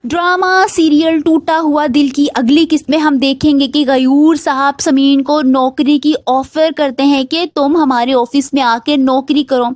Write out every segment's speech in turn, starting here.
Drama serial टूटा हुआ दिल की अगली किस्त में हम देखेंगे कि गयूर साहब समीन को नौकरी की ऑफर करते हैं कि तुम हमारे ऑफिस में आके नौकरी करो।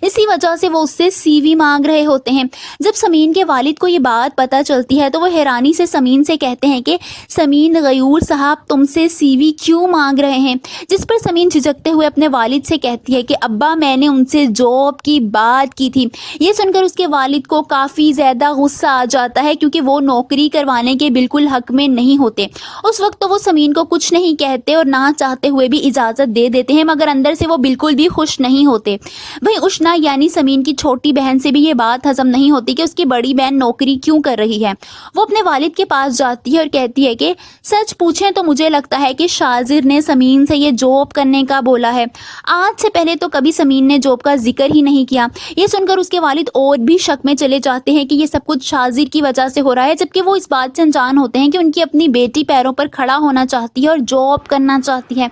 इसी वजह से वो उससे सीवी मांग रहे होते हैं। जब समीन के वालिद को ये बात पता चलती है तो वो हैरानी से समीन से कहते हैं कि समीन, गयूर साहब तुमसे सीवी क्यों मांग रहे हैं। जिस पर समीन झिझकते हुए अपने वालिद से कहती है कि अब्बा, मैंने उनसे जॉब की बात की थी। ये सुनकर उसके वालिद को काफ़ी ज़्यादा गुस्सा आ जाता है क्योंकि वो नौकरी करवाने के बिल्कुल हक में नहीं होते। उस वक्त तो वो समीन को कुछ नहीं कहते और ना चाहते हुए भी इजाज़त दे देते हैं, मगर अंदर से वो बिल्कुल भी खुश नहीं होते। वहीं उशना यानी समीन की छोटी बहन से भी ये बात हजम नहीं होती कि उसकी बड़ी बहन नौकरी क्यों कर रही है। वो अपने वालिद के पास जाती है और कहती है कि सच पूछें तो मुझे लगता है कि शाजिर ने समीन से ये जॉब करने का बोला है। आज से पहले तो कभी समीन ने जॉब का जिक्र ही नहीं किया। ये सुनकर उसके वालिद और भी शक में चले जाते हैं कि ये सब कुछ शाजिर की वजह से हो रहा है, जबकि वो इस बात से अनजान होते हैं कि उनकी अपनी बेटी पैरों पर खड़ा होना चाहती है और जॉब करना चाहती है।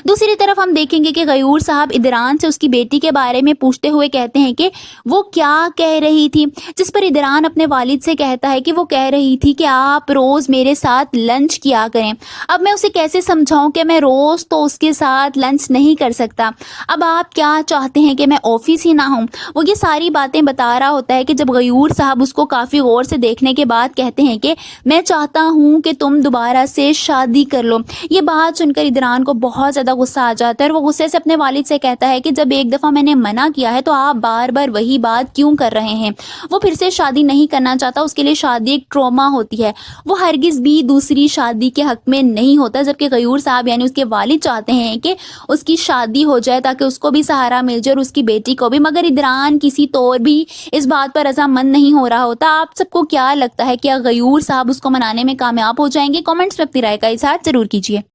दूसरी तरफ हम देखेंगे कि गयूर साहब इदरान से उसकी बेटी के बारे में पूछते हुए कहते हैं कि वो क्या कह रही थी, जिस पर इदरान अपने वालिद से कहता है कि वो कह रही थी कि आप रोज़ मेरे साथ लंच किया करें। अब मैं उसे कैसे समझाऊं कि मैं रोज़ तो उसके साथ लंच नहीं कर सकता। अब आप क्या चाहते हैं कि मैं ऑफिस ही ना हूं। वो ये सारी बातें बता रहा होता है कि जब गयूर साहब उसको काफ़ी गौर से देखने के बाद कहते हैं कि मैं चाहता हूं कि तुम दोबारा से शादी कर लो। ये बात सुनकर इदरान को बहुत ज़्यादा गुस्सा आ जाता है और वो गुस्से से अपने वालिद से कहता है कि जब एक दफ़ा मैंने मना किया है तो आप बार बार वही बात क्यों कर रहे हैं। वो फिर से शादी नहीं करना चाहता, उसके लिए शादी एक ट्रॉमा होती है। वो हरगिज़ भी दूसरी शादी के हक में नहीं होता, जबकि गयूर साहब यानी उसके वालिद चाहते हैं कि उसकी शादी हो जाए ताकि उसको भी सहारा मिल जाए और उसकी बेटी को भी। मगर इदरान किसी तौर भी इस बात पर रजामंद नहीं हो रहा होता। आप सबको क्या लगता है, क्या गयूर साहब उसको मनाने में कामयाब हो जाएंगे? कमेंट्स में अपनी राय का इजहार जरूर कीजिए।